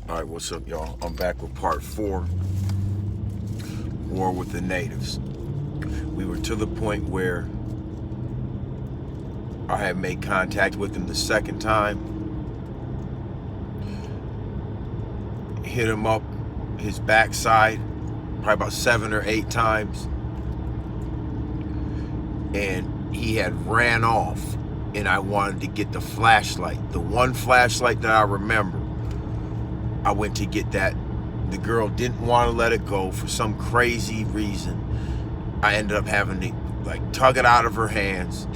All right, what's up, y'all? I'm back with part 4, War with the Natives. We were to the point where I had made contact with him the second time. Hit him up his backside probably about 7 or 8 times. And he had ran off, and I wanted to get the flashlight. The one flashlight that I remember. I went to get that. The girl didn't want to let it go for some crazy reason. I ended up having to tug it out of her hands.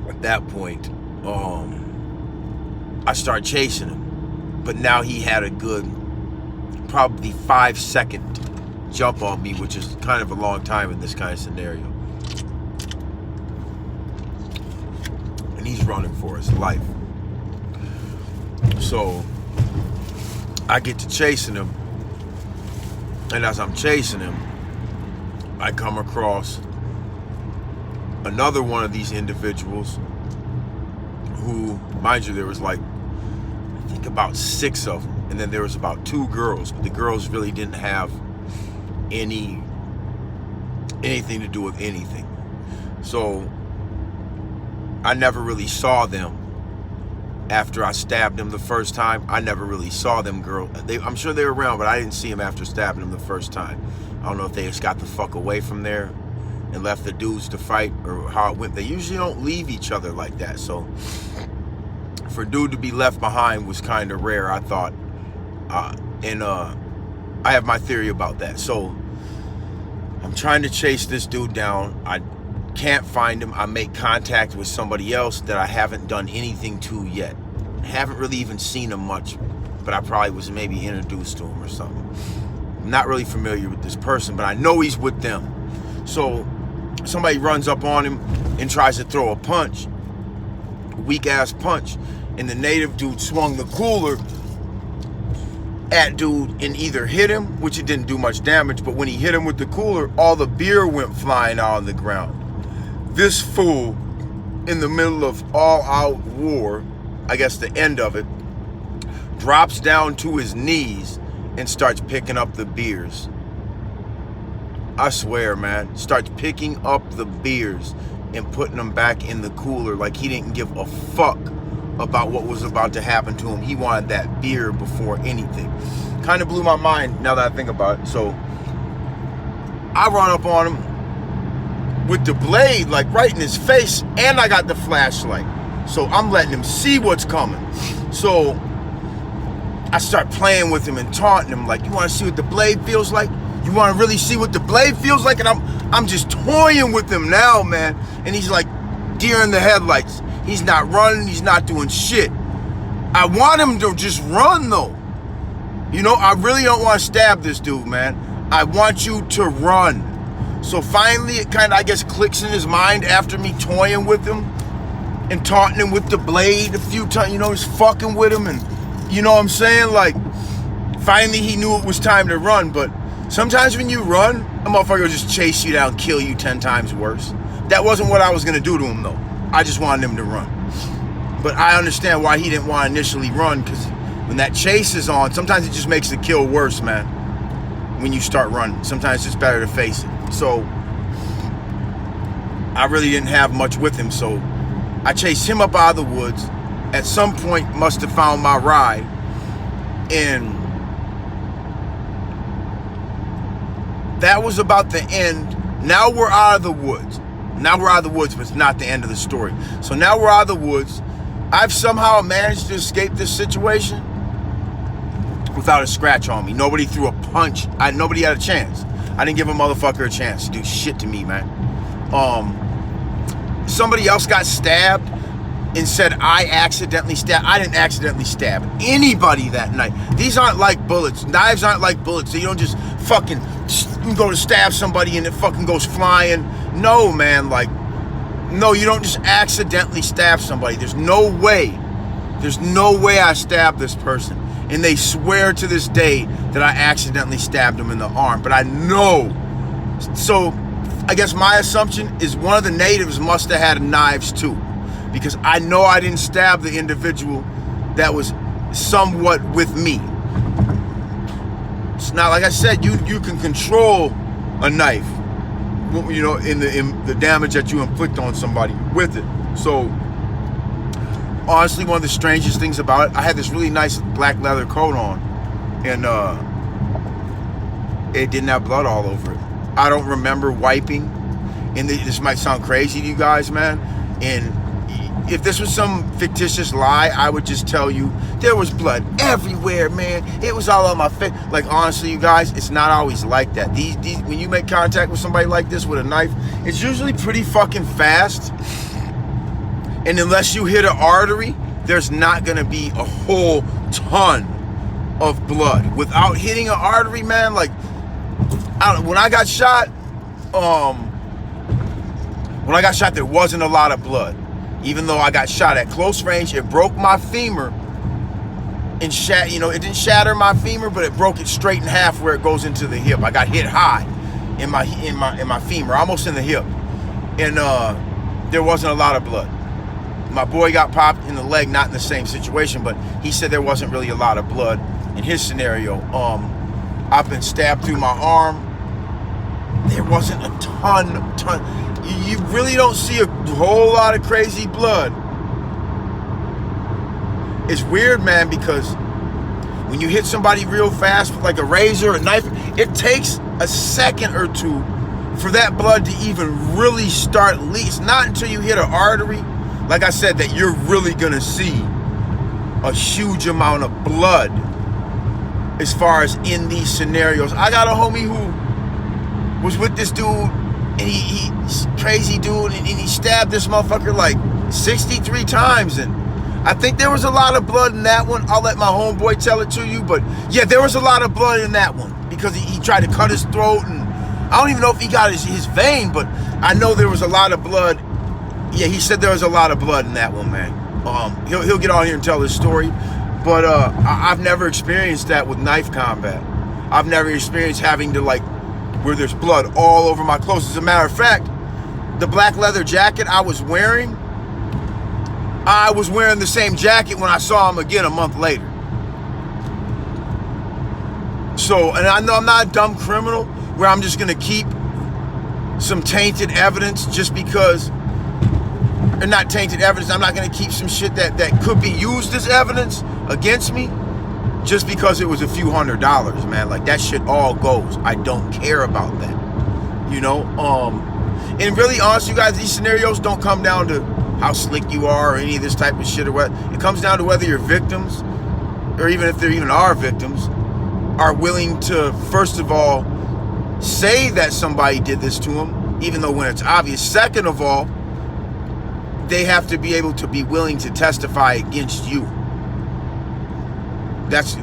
At that point, I started chasing him. But now he had a good, probably 5-second jump on me, which is kind of a long time in this kind of scenario. And he's running for his life. So I get to chasing him, and as I'm chasing him, I come across another one of these individuals who, mind you, there was I think about 6 of them, and then there was about 2 girls, but the girls really didn't have anything to do with anything. So I never really saw them. After I stabbed him the first time, I never really saw them girl. I'm sure they were around, but I didn't see them after stabbing him the first time. I don't know if they just got the fuck away from there and left the dudes to fight, or how it went. They usually don't leave each other like that. So for a dude to be left behind was kind of rare, I thought. And I have my theory about that. So I'm trying to chase this dude down. I can't find him. I make contact with somebody else that I haven't done anything to yet. I haven't really even seen him much, but I probably was maybe introduced to him or something. I'm not really familiar with this person, but I know he's with them. So somebody runs up on him and tries to throw a punch, a weak ass punch, and the native dude swung the cooler at dude and either hit him, which it didn't do much damage, but when he hit him with the cooler, all the beer went flying out on the ground. This fool, in the middle of all-out war, I guess the end of it, drops down to his knees and starts picking up the beers. I swear, man, starts picking up the beers and putting them back in the cooler like he didn't give a fuck about what was about to happen to him. He wanted that beer before anything. Kind of blew my mind now that I think about it. So I run up on him with the blade right in his face, and I got the flashlight, so I'm letting him see what's coming. So I start playing with him and taunting him you want to see what the blade feels like? You want to really see what the blade feels like? And I'm just toying with him now, man. And he's like deer in the headlights. He's not running, he's not doing shit. I want him to just run though. I really don't want to stab this dude, man. I want you to run. So finally, it kind of, I guess, clicks in his mind after me toying with him and taunting him with the blade a few times, just fucking with him, and you know what I'm saying? Finally he knew it was time to run, but sometimes when you run, a motherfucker will just chase you down, kill you 10 times worse. That wasn't what I was going to do to him, though. I just wanted him to run. But I understand why he didn't want to initially run, because when that chase is on, sometimes it just makes the kill worse, man. When you start running, sometimes it's better to face it. So I really didn't have much with him, so I chased him up out of the woods. At some point must have found my ride, and that was about the end. Now we're out of the woods. But it's not the end of the story. So now we're out of the woods. I've somehow managed to escape this situation without a scratch on me. Nobody threw a punch. Nobody had a chance. I didn't give a motherfucker a chance to do shit to me, man. Somebody else got stabbed and said I accidentally stabbed. I didn't accidentally stab anybody that night. These aren't like bullets. Knives aren't like bullets. So you don't just fucking go to stab somebody and it fucking goes flying. No, man. No, you don't just accidentally stab somebody. There's no way I stabbed this person. And they swear to this day that I accidentally stabbed him in the arm. But I know. So I guess my assumption is one of the natives must have had knives too. Because I know I didn't stab the individual that was somewhat with me. It's not like I said, you can control a knife, you know, in the damage that you inflict on somebody with it. So honestly, one of the strangest things about it, I had this really nice black leather coat on, and it didn't have blood all over it. I don't remember wiping, and this might sound crazy to you guys, man, and if this was some fictitious lie, I would just tell you there was blood everywhere, man. It was all on my face. Like, honestly, you guys, it's not always like that. These when you make contact with somebody like this with a knife, it's usually pretty fucking fast. And unless you hit an artery, there's not gonna be a whole ton of blood. Without hitting an artery, man, like, when I got shot, there wasn't a lot of blood. Even though I got shot at close range, it broke my femur and it didn't shatter my femur, but it broke it straight in half where it goes into the hip. I got hit high in my femur, almost in the hip. And there wasn't a lot of blood. My boy got popped in the leg, not in the same situation, but he said there wasn't really a lot of blood in his scenario. I've been stabbed through my arm. There wasn't a ton. You really don't see a whole lot of crazy blood. It's weird, man, because when you hit somebody real fast with like a razor or a knife, it takes a second or two for that blood to even really start leaking. It's not until you hit an artery, like I said, that you're really gonna see a huge amount of blood as far as in these scenarios. I got a homie who was with this dude, and he's crazy dude, and he stabbed this motherfucker like 63 times, and I think there was a lot of blood in that one. I'll let my homeboy tell it to you, but yeah, there was a lot of blood in that one because he tried to cut his throat, and I don't even know if he got his vein, but I know there was a lot of blood. Yeah, he said there was a lot of blood in that one, man. He'll get on here and tell his story, but I've never experienced that with knife combat. I've never experienced having to, like, where there's blood all over my clothes. As a matter of fact, the black leather jacket I was wearing the same jacket when I saw him again a month later. So, and I know I'm not a dumb criminal where I'm just gonna keep some tainted evidence just because, or not tainted evidence, I'm not gonna keep some shit that could be used as evidence against me just because it was a few $100s, man. Like, that shit all goes. I don't care about that, you know. And really, honest, you guys, these scenarios don't come down to how slick you are or any of this type of shit or what. It comes down to whether your victims, or even if there even are victims, are willing to, first of all, say that somebody did this to them, even though when it's obvious. Second of all, they have to be able to be willing to testify against you. That's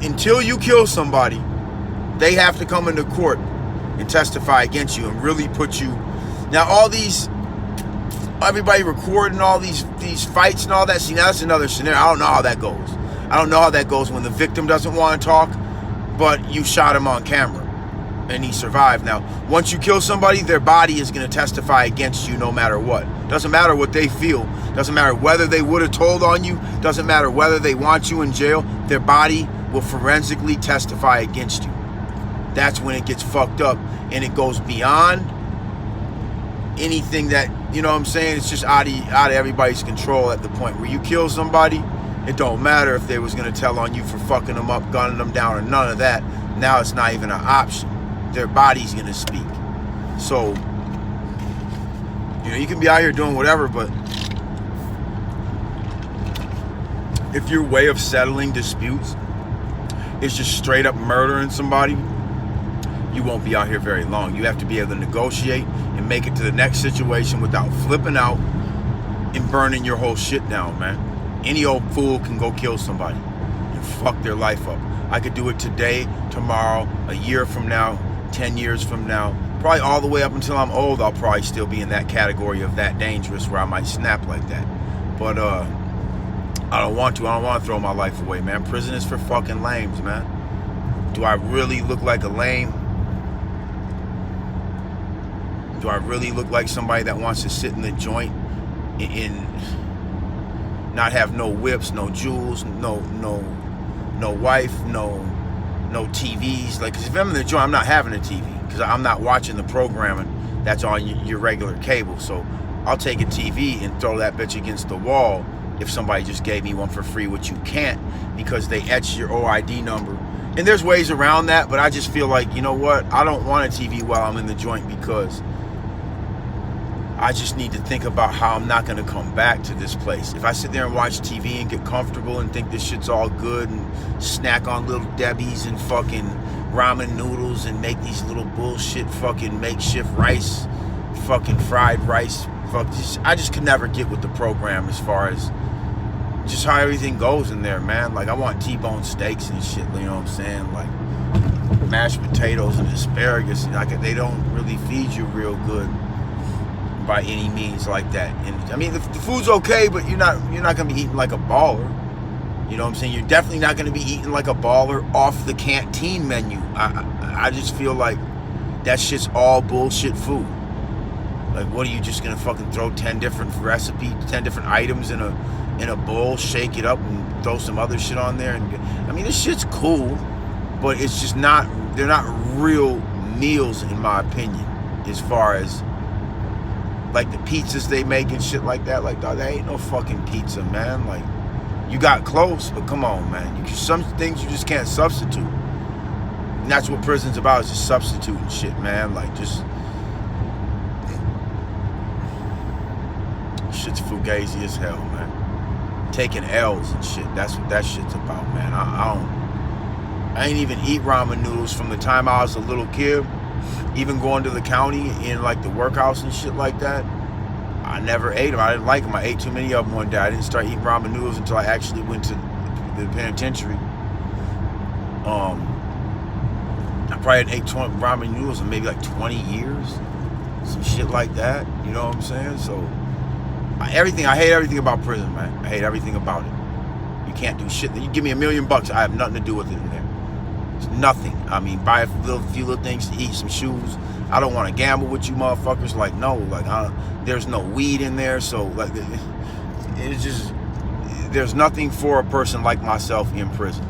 until you kill somebody, they have to come into court and testify against you and really put you. Now, everybody recording all these fights and all that. See, now that's another scenario. I don't know how that goes. I don't know how that goes when the victim doesn't want to talk, but you shot him on camera and he survived. Now, once you kill somebody, their body is going to testify against you no matter what. Doesn't matter what they feel. Doesn't matter whether they would have told on you. Doesn't matter whether they want you in jail. Their body will forensically testify against you. That's when it gets fucked up, and it goes beyond anything that, you know what I'm saying, it's just out of everybody's control at the point where you kill somebody. It don't matter if they was going to tell on you for fucking them up, gunning them down, or none of that. Now it's not even an option. Their body's going to speak. So, you know, you can be out here doing whatever, but if your way of settling disputes is just straight up murdering somebody, you won't be out here very long. You have to be able to negotiate and make it to the next situation without flipping out and burning your whole shit down, man. Any old fool can go kill somebody and fuck their life up. I could do it today, tomorrow, a year from now, 10 years from now, probably all the way up until I'm old. I'll probably still be in that category of that dangerous where I might snap like that. But I don't want to. I don't want to throw my life away, man. Prison is for fucking lames, man. Do I really look like a lame? Do I really look like somebody that wants to sit in the joint not have no whips, no jewels, no wife, no TVs. Like, 'cause if I'm in the joint, I'm not having a TV because I'm not watching the programming that's on your regular cable. So I'll take a TV and throw that bitch against the wall if somebody just gave me one for free, which you can't because they etch your OID number. And there's ways around that, but I just feel like, you know what? I don't want a TV while I'm in the joint because I just need to think about how I'm not going to come back to this place. If I sit there and watch TV and get comfortable and think this shit's all good and snack on Little Debbie's and fucking ramen noodles and make these little bullshit fucking makeshift rice, fucking fried rice, I just could never get with the program as far as just how everything goes in there, man. Like, I want T-bone steaks and shit, you know what I'm saying? Like, mashed potatoes and asparagus. Like, they don't really feed you real good by any means like that. And I mean, the food's okay, but you're not gonna be eating like a baller. You know what I'm saying? You're definitely not gonna be eating like a baller off the canteen menu. I just feel like that shit's all bullshit food. Like, what are you just gonna fucking throw 10 different recipes, 10 different items in a bowl, shake it up, and throw some other shit on there? And I mean, this shit's cool, but it's just not. They're not real meals, in my opinion, as far as like the pizzas they make and shit like that. Like, dog, that ain't no fucking pizza, man. Like, you got close, but come on, man. Some things you just can't substitute. And that's what prison's about, is just substituting shit, man. Like, just shit's fugazi as hell, man. Taking L's and shit. That's what that shit's about, man. I ain't even eat ramen noodles from the time I was a little kid. Even going to the county in like the workhouse and shit like that, I never ate them. I didn't like them. I ate too many of them one day. I didn't start eating ramen noodles until I actually went to the penitentiary. I probably hadn't ate ramen noodles in maybe like 20 years. Some shit like that. You know what I'm saying? So, I hate everything about prison, man. I hate everything about it. You can't do shit. You give me $1 million, I have nothing to do with it in there. It's nothing. I mean, buy a few little things to eat, some shoes. I don't want to gamble with you motherfuckers. Like, no. Like, there's no weed in there. So, like, it's just, there's nothing for a person like myself in prison.